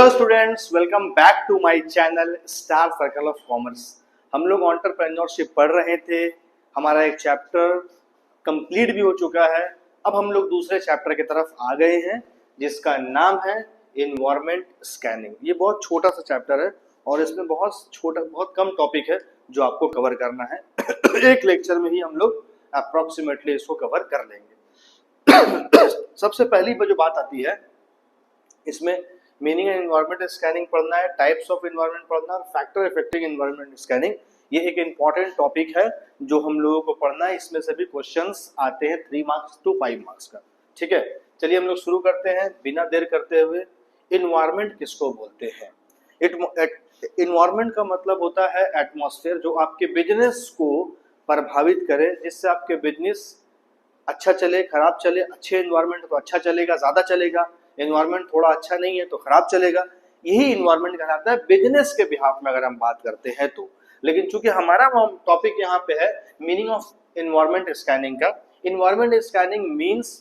Hello students, welcome back to my channel star circle of commerce. हम लोग entrepreneurship पढ़ रहे थे। हमारा एक चैप्टर कंप्लीट भी हो चुका है। अब हम लोग दूसरे चैप्टर की तरफ आ गए हैं जिसका नाम है इन्वायरमेंट स्कैनिंग। ये बहुत छोटा सा चैप्टर है और इसमें बहुत कम टॉपिक है जो आपको कवर करना है। एक लेक्चर में ही हम लोग अप्रोक्सीमेटली इसको कवर कर लेंगे। सबसे पहली जो बात आती है इसमें मीनिंग एंड एनवायरनमेंट स्कैनिंग पढ़ना है, टाइप्स ऑफ एनवायरनमेंट पढ़ना है, फैक्टर इफेक्टिंग एनवायरनमेंट स्कैनिंग। ये एक इंपॉर्टेंट टॉपिक है जो हम लोगों को पढ़ना है। इसमें से भी क्वेश्चंस आते हैं 3 मार्क्स टू 5 मार्क्स का। ठीक है, चलिए हम लोग शुरू करते हैं बिना देर करते हुए। इन्वायरमेंट किसको बोलते हैं? इन्वायरमेंट का मतलब होता है एटमॉस्फेयर जो आपके बिजनेस को प्रभावित करे, जिससे आपके बिजनेस अच्छा चले, खराब चले। अच्छे एनवायरनमेंट तो अच्छा चलेगा, ज्यादा चलेगा। एनवायरनमेंट थोड़ा अच्छा नहीं है तो खराब चलेगा। यही एनवायरनमेंट कहलाता है बिजनेस के बिहाफ में अगर हम बात करते हैं तो। लेकिन चूंकि हमारा टॉपिक यहाँ पे है मीनिंग ऑफ एनवायरनमेंट स्कैनिंग का। Environment scanning means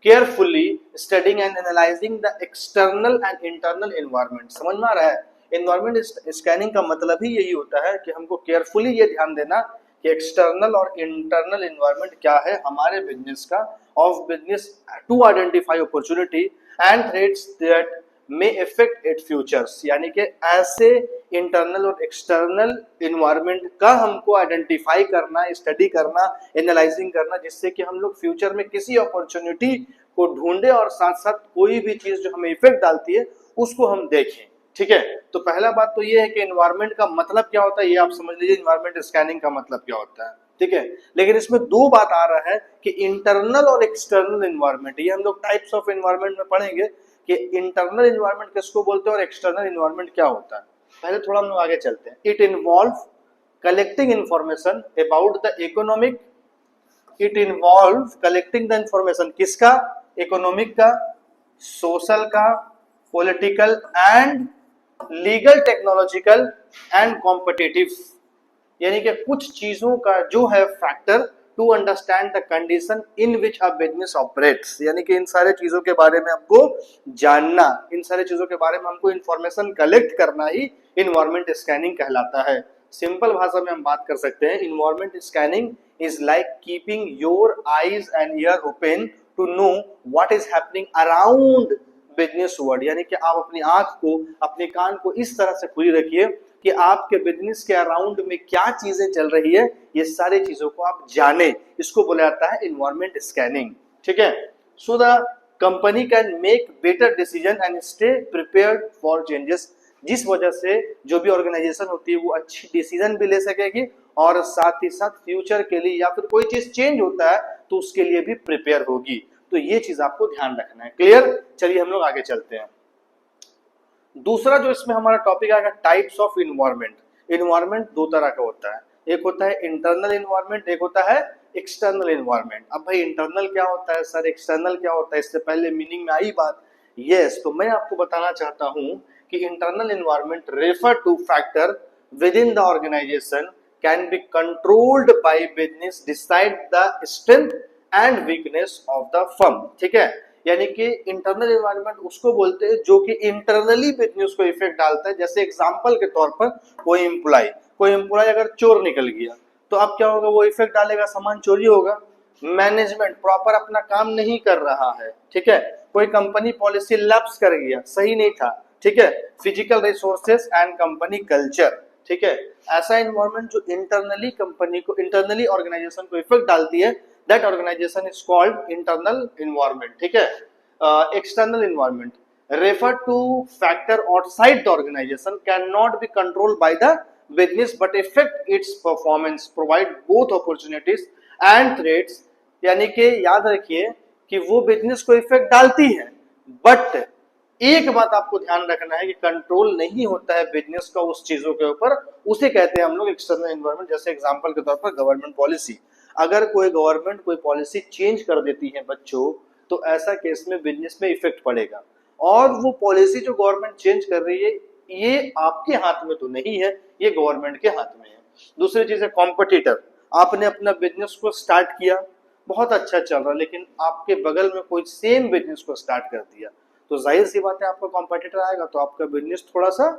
carefully studying and analysing the external and internal environment. समझ में आ रहा है? एनवायरनमेंट स्कैनिंग का मतलब ही यही होता है कि हमको केयरफुली ये ध्यान देना कि एक्सटर्नल और इंटरनल एनवायरनमेंट क्या है हमारे बिजनेस का, of business, to identify opportunity and threats that may affect it futures. यानी कि ऐसे इंटरनल और एक्सटर्नल एनवायरनमेंट का हमको आइडेंटिफाई करना, स्टडी करना, एनालाइजिंग करना, जिससे कि हम लोग फ्यूचर में किसी अपॉर्चुनिटी को ढूंढे और साथ साथ कोई भी चीज जो हमें इफेक्ट डालती है उसको हम देखें। ठीक है, तो पहला बात तो ये है कि एनवायरनमेंट का मतलब क्या होता है, ये आप समझ लीजिए एनवायरनमेंट स्कैनिंग का मतलब क्या होता है। ठीक है, लेकिन इसमें दो बात आ रहा है कि इंटरनल और एक्सटर्नल एनवायरनमेंट। ये हम लोग टाइप्स ऑफ एनवायरनमेंट में पढ़ेंगे कि इंटरनल एनवायरनमेंट किसको बोलते हैं और एक्सटर्नल एनवायरनमेंट क्या होता है। पहले थोड़ा हम लोग आगे चलते हैं। It involve collecting information about the economic. It involve collecting the information किसका? इकोनॉमिक का, सोशल का, political and legal, technological and competitive. यानी कि कुछ चीजों का जो है factor to understand the condition in which a business operates. यानी कि इन सारे चीजों के बारे में हमको जानना, इन सारे चीजों के बारे में हमको इंफॉर्मेशन कलेक्ट करना ही इन्वायरमेंट स्कैनिंग कहलाता है। सिंपल भाषा में हम बात कर सकते हैं, environment scanning is like keeping your eyes and ear open to know what is happening around business world. यानी कि आप अपनी आंख को, अपने कान को इस तरह से खुली रखिए कि आपके बिजनेस के अराउंड में क्या चीजें चल रही है, ये सारी चीजों को आप जाने। इसको बोला जाता है इन्वायरमेंट स्कैनिंग। ठीक है, so the company can make better decision and stay prepared for changes. जिस वजह से जो भी ऑर्गेनाइजेशन होती है वो अच्छी डिसीजन भी ले सकेगी और साथ ही साथ फ्यूचर के लिए या फिर कोई चीज चेंज होता है तो उसके लिए भी प्रिपेयर होगी। तो ये चीज आपको ध्यान रखना है। क्लियर? चलिए हम लोग आगे चलते हैं। दूसरा जो इसमें हमारा टॉपिक आएगा टाइप्स ऑफ इन्वायरमेंट। इन्वायरमेंट दो तरह का होता है, एक होता है इंटरनल इन्वायरमेंट, एक होता है एक्सटर्नल इन्वायरमेंट। अब भाई इंटरनल क्या होता है सर, एक्सटर्नल क्या होता है, इससे पहले मीनिंग में आई बात। यस, तो मैं आपको बताना चाहता हूं कि internal environment refer to factor within the organization can be controlled by business decide the strength and weakness of the firm. ठीक है, यानी कि इंटरनल एनवायरनमेंट उसको बोलते हैं जो कि इंटरनली बिजनेस को इफेक्ट डालता है। जैसे एग्जांपल के तौर पर कोई एम्प्लॉय अगर चोर निकल गया तो अब क्या होगा, वो इफेक्ट डालेगा, सामान चोरी होगा। मैनेजमेंट प्रॉपर अपना काम नहीं कर रहा है। ठीक है, कोई कंपनी पॉलिसी लैप्स कर गया, सही नहीं था। ठीक है, physical resources and company culture. ठीक है, ऐसा एनवायरनमेंट जो इंटरनली कंपनी को, इंटरनली ऑर्गेनाइजेशन को इफेक्ट डालती है, that organization is called internal environment. ठीक है, external environment refer to factor outside the organization cannot be controlled by the business but affect its performance, provide both opportunities and threats। यानी कि याद रखिए कि वो बिजनेस को इफेक्ट डालती है, बट एक बात आपको ध्यान रखना है कि कंट्रोल नहीं होता है बिजनेस का उस चीजों के ऊपर, उसे कहते हैं हम लोग एक्सटर्नल एनवायरनमेंट। जैसे एग्जांपल के तौर पर गवर्नमेंट पॉलिसी, अगर कोई गवर्नमेंट कोई पॉलिसी चेंज कर देती है बच्चों, तो ऐसा केस में बिजनेस में इफेक्ट पड़ेगा। और वो पॉलिसी जो गवर्नमेंट चेंज कर रही है ये आपके हाथ में तो नहीं है, ये गवर्नमेंट के हाथ में है। दूसरी चीज है कॉम्पिटिटर। आपने अपना बिजनेस को स्टार्ट किया, बहुत अच्छा चल रहा है, लेकिन आपके बगल में कोई सेम बिजनेस को स्टार्ट कर दिया, तो जाहिर सी बात है आपका कॉम्पिटिटर आएगा तो आपका बिजनेस थोड़ा सा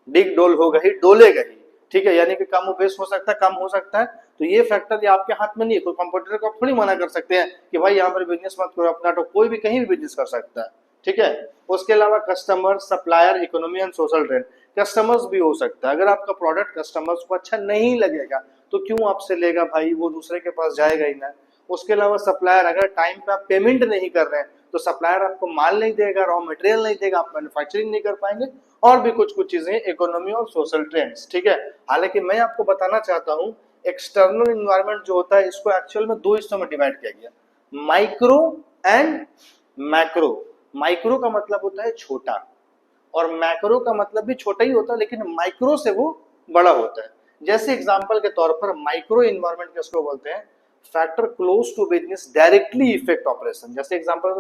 डिग डोल होगा ही, डोलेगा ही, ठीक है, यानी कि कम बेस हो सकता है, कम हो सकता है। तो ये फैक्टर ये आपके हाथ में नहीं है, कोई कंप्यूटर को आप थोड़ी मना कर सकते हैं कि भाई यहाँ पर बिजनेस मत करो अपना, तो कोई भी कहीं भी बिजनेस कर सकता है, ठीक है। उसके अलावा customer, supplier, economy and social trend, customers भी हो सकता है। अगर आपका प्रोडक्ट कस्टमर्स को अच्छा नहीं लगेगा तो क्यों आपसे लेगा भाई, वो दूसरे के पास जाएगा ही ना। उसके अलावा सप्लायर, अगर टाइम पे आप पेमेंट नहीं कर रहे हैं तो सप्लायर आपको माल नहीं देगा, रॉ मटेरियल नहीं देगा, आप मैन्युफैक्चरिंग नहीं कर पाएंगे, और भी कुछ कुछ चीजें, इकोनॉमी और सोशल ट्रेंड्स, ठीक है। हालांकि मैं आपको बताना चाहता हूं एक्सटर्नल इन्वायरमेंट जो होता है इसको एक्चुअल में दो हिस्सों में डिवाइड किया गया, माइक्रो एंड मैक्रो। माइक्रो का मतलब होता है छोटा और मैक्रो का मतलब भी छोटा ही होता है, लेकिन माइक्रो से वो बड़ा होता है। जैसे एग्जांपल के तौर पर माइक्रो इन्वायरमेंट किसको बोलते हैं, factor close to business directly effect operation. जैसे एग्जांपल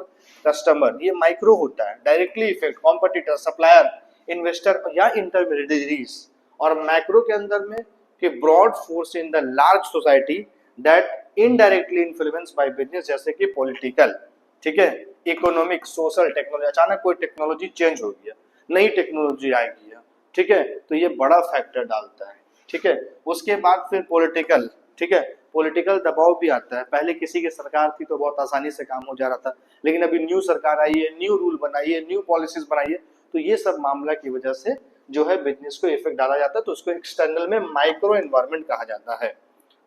कस्टमर, ये माइक्रो होता है, directly effect competitor, supplier, investor या इंटरमीडियरीज। और मैक्रो के अंदर में कि broad force in the large society that indirectly influence by business, जैसे कि पॉलिटिकल, ठीक है, इकोनॉमिक, सोशल, टेक्नोलॉजी, अचानक कोई टेक्नोलॉजी चेंज हो गया, नई टेक्नोलॉजी आएगी, ठीक है, तो ये बड़ा फैक्टर डालता है, ठीक है। उसके बाद फिर पॉलिटिकल, ठीक है, पॉलिटिकल दबाव भी आता है। पहले किसी की सरकार थी तो बहुत आसानी से काम हो जा रहा था, लेकिन अभी न्यू सरकार आई है, न्यू रूल बनाई है, न्यू पॉलिसीज बनाई है, तो ये सब मामला की वजह से जो है बिजनेस को इफेक्ट डाला जाता है, तो उसको एक्सटर्नल में माइक्रो एनवायरनमेंट कहा जाता है।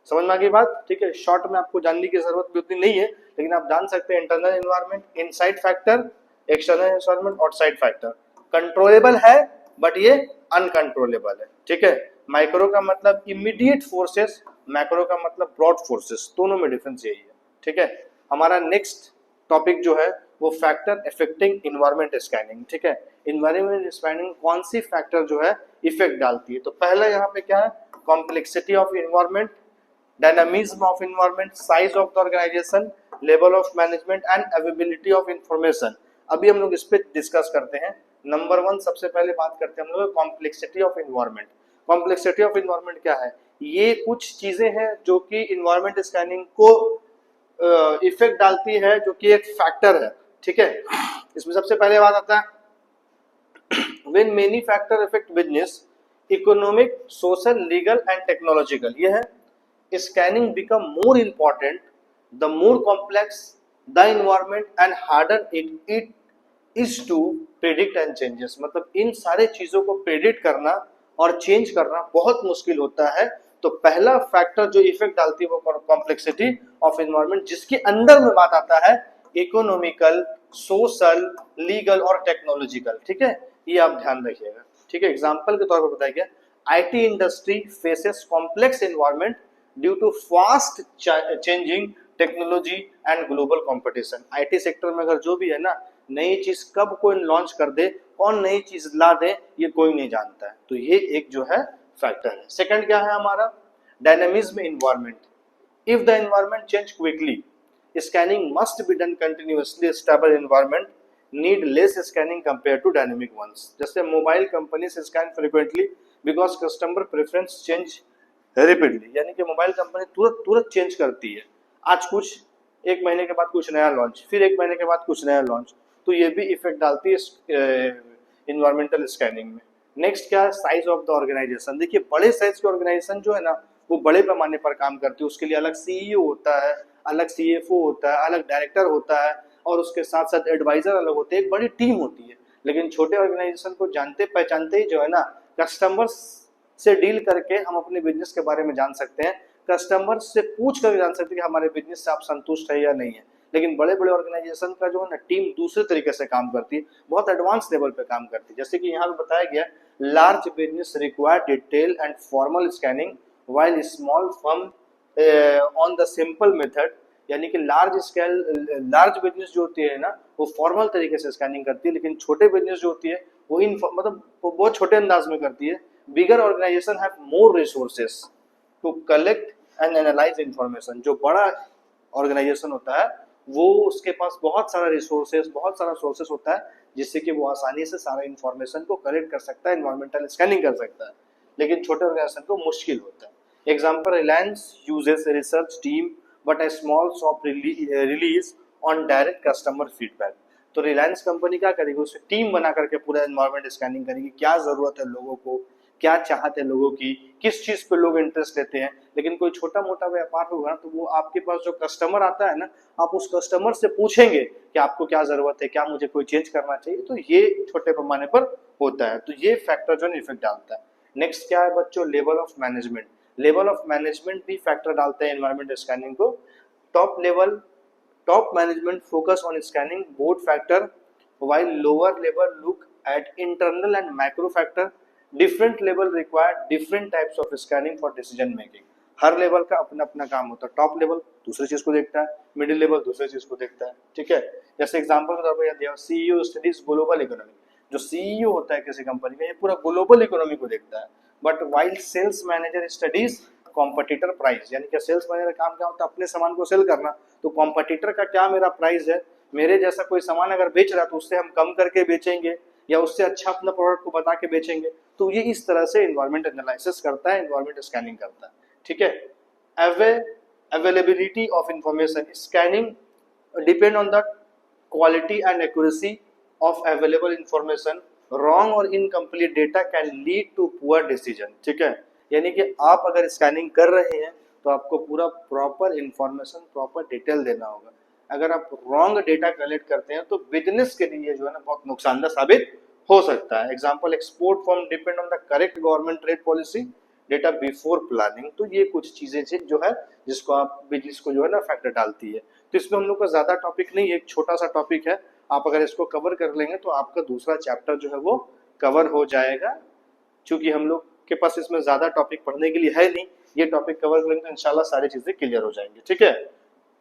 समझ में आ गई बात, ठीक है। शॉर्ट में आपको जानने की जरूरत भी उतनी नहीं है, लेकिन आप जान सकते हैं internal environment, inside factor, external environment, outside factor. Controllable है बट ये अनकंट्रोलेबल है, ठीक है। माइक्रो का मतलब इमीडिएट फोर्सेस, मैक्रो का मतलब ब्रॉड फोर्सेस, दोनों में डिफरेंस यही है, ठीक है। हमारा नेक्स्ट टॉपिक जो है वो फैक्टर अफेक्टिंग इन्वायरमेंट स्कैनिंग, ठीक है। इन्वायरमेंट स्कैनिंग कौन सी फैक्टर जो है इफेक्ट डालती है, तो पहला यहाँ पे क्या है, complexity of environment, dynamism of environment, size of the organization, level of management and availability of information. अभी हम लोग इस पे डिस्कस करते हैं। नंबर 1 सबसे पहले बात करते हैं हम लोग complexity of environment. Complexity of environment क्या है, ये कुछ चीजें हैं जो कि इन्वायरमेंट स्कैनिंग को इफेक्ट डालती है, जो कि एक फैक्टर है, ठीक है। इसमें सबसे पहले बात आता है when many factor affect business, economic, social, legal and technological, ये है scanning become more important the more complex the environment and harder it is to predict and changes। मतलब इन सारे चीजों को प्रेडिक्ट करना और चेंज करना बहुत मुश्किल होता है। तो पहला फैक्टर जो इफेक्ट डालती है वो कॉम्प्लेक्सिटी ऑफ एनवायरनमेंट, जिसके अंदर में बात आता है इकोनॉमिकल, सोशल, लीगल और टेक्नोलॉजिकल, ठीक है, ये आप ध्यान रखिएगा, ठीक है। एग्जांपल के तौर पर बताया गया, IT industry faces complex environment due to fast changing technology and global competition. IT sector में अगर जो भी है ना, नई चीज कब कोई लॉन्च कर दे, कौन नई चीज ला दे, ये कोई नहीं जानता है, तो ये एक जो है फैक्टर है। सेकंड क्या है हमारा, dynamism environment. If the environment change quickly, scanning must be done continuously, stable environment need less scanning compare to dynamic ones. जैसे मोबाइल कंपनी से scan frequently because customer preference change rapidly, यानी कि mobile company तुरंत तुरंत change करती है, आज कुछ, एक महीने के बाद कुछ नया लॉन्च, फिर एक महीने के बाद कुछ नया लॉन्च, तो ये भी इफेक्ट डालती है इन्वायरमेंटल स्कैनिंग में। नेक्स्ट क्या है, साइज ऑफ द ऑर्गेनाइजेशन। देखिए बड़े साइज के ऑर्गेनाइजेशन जो है ना वो बड़े पैमाने पर काम करती है, उसके लिए अलग सीईओ होता है, अलग सीएफओ होता है, अलग डायरेक्टर होता है, और उसके साथ साथ एडवाइजर अलग होते हैं, एक बड़ी टीम होती है। लेकिन छोटे ऑर्गेनाइजेशन को जानते पहचानते ही जो है ना, कस्टमर्स से डील करके हम अपने बिजनेस के बारे में जान सकते हैं, कस्टमर से पूछ कर जान सकते हैं कि हमारे बिजनेस से आप संतुष्ट है या नहीं है। लेकिन बड़े बड़े ऑर्गेनाइजेशन का जो है ना टीम दूसरे तरीके से काम करती है, बहुत एडवांस लेवल पे काम करती है। जैसे कि यहाँ पे बताया गया, large business require detail and formal scanning while small firm on the simple method, यानी कि लार्ज बिजनेस जो होती है ना वो फॉर्मल तरीके से स्कैनिंग करती है, लेकिन छोटे बिजनेस जो होती है वो मतलब वो बहुत छोटे अंदाज में करती है। Bigger organisation have more resources to collect and analyse information. जो बड़ा ऑर्गेनाइजेशन होता है वो उसके पास बहुत सारा रिसोर्सेस, बहुत सारा सोर्सेस होता है, जिससे कि वो आसानी से सारा इंफॉर्मेशन को कलेक्ट कर सकता है, एनवायरमेंटल स्कैनिंग कर सकता है। लेकिन छोटे ऑर्गेनाइजेशन को मुश्किल होता है। Example, Reliance uses research team but A small shop release on direct customer feedback. तो रिलायंस कंपनी क्या करेगी, उससे टीम बना करके पूरा एनवायरमेंट स्कैनिंग करेगी, क्या जरूरत है लोगों को, क्या चाहते हैं लोगों की, किस चीज पे लोग इंटरेस्ट लेते हैं। लेकिन कोई छोटा मोटा व्यापार होगा तो वो आपके पास जो कस्टमर आता है ना, आप उस कस्टमर से पूछेंगे कि आपको क्या जरूरत है, क्या मुझे कोई चेंज करना चाहिए, तो ये छोटे पैमाने पर होता है। तो ये फैक्टर जो है इफेक्ट डालता है। नेक्स्ट क्या है बच्चों, level of management. Level of management भी फैक्टर डालते हैं एनवायरमेंट स्कैनिंग को। Top management focus on scanning both factor while lower level look at internal and macro factor. Different level require different types of scanning for decision making. Her level का अपना अपना काम होता है। Top level दूसरी चीज को देखता है, मिडिल लेवल दूसरी चीज को देखता है, ठीक है। जैसे एग्जांपल के तौर पर यदि सीईओ स्टडीज ग्लोबल इकोनॉमी, जो सीईओ होता है किसी कंपनी में, ये पूरा ग्लोबल इकोनॉमी को देखता है। But while sales manager studies competitor price, यानी कि सेल्स मैनेजर का काम क्या होता है, अपने सामान को सेल करना। तो कॉम्पिटिटर का क्या मेरा प्राइस है, मेरे जैसा कोई सामान अगर बेच रहा है तो उससे हम कम करके बेचेंगे या उससे अच्छा अपना प्रोडक्ट को बता के बेचेंगे। तो ये इस तरह से एनवायरमेंट एनालिसिस करता है, एनवायरमेंट स्कैनिंग करता है, ठीक है। Availability of information scanning depend on the quality and accuracy of available information. Wrong और incomplete data can lead to poor decision, ठीक है। यानी कि आप अगर स्कैनिंग कर रहे हैं तो आपको पूरा प्रॉपर इंफॉर्मेशन, प्रॉपर डिटेल देना होगा। अगर आप रॉन्ग डेटा कलेक्ट करते हैं तो बिजनेस के लिए जो है ना बहुत नुकसानदायक साबित हो सकता है। Example, export form depend on the correct government trade policy data before planning. तो ये कुछ चीजें जो है जिसको आप बिजनेस को जो है ना फैक्टर डालती है। तो इसमें हम लोग का ज्यादा टॉपिक नहीं है, एक छोटा सा टॉपिक है। आप अगर इसको कवर कर लेंगे तो आपका दूसरा चैप्टर जो है वो कवर हो जाएगा। चूंकि हम लोग के पास इसमें ज्यादा टॉपिक पढ़ने के लिए है नहीं, ये टॉपिक कवर करेंगे तो इंशाल्लाह सारी चीजें क्लियर हो जाएंगी, ठीक है।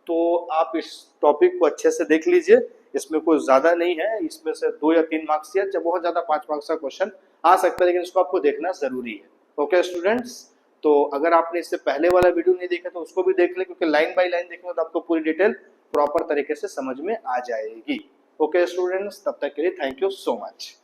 तो आप इस टॉपिक को अच्छे से देख लीजिए, इसमें कोई ज्यादा नहीं है, इसमें से 2 या 3 मार्क्स या बहुत ज्यादा 5 मार्क्स का क्वेश्चन आ सकता है, लेकिन इसको आपको देखना जरूरी है। ओके स्टूडेंट्स, तो अगर आपने इससे पहले वाला वीडियो नहीं देखा तो उसको भी देख ले, क्योंकि लाइन बाय लाइन देखेंगे तो आपको पूरी डिटेल प्रॉपर तरीके से समझ में आ जाएगी। ओके स्टूडेंट्स, तब तक के लिए थैंक यू सो मच।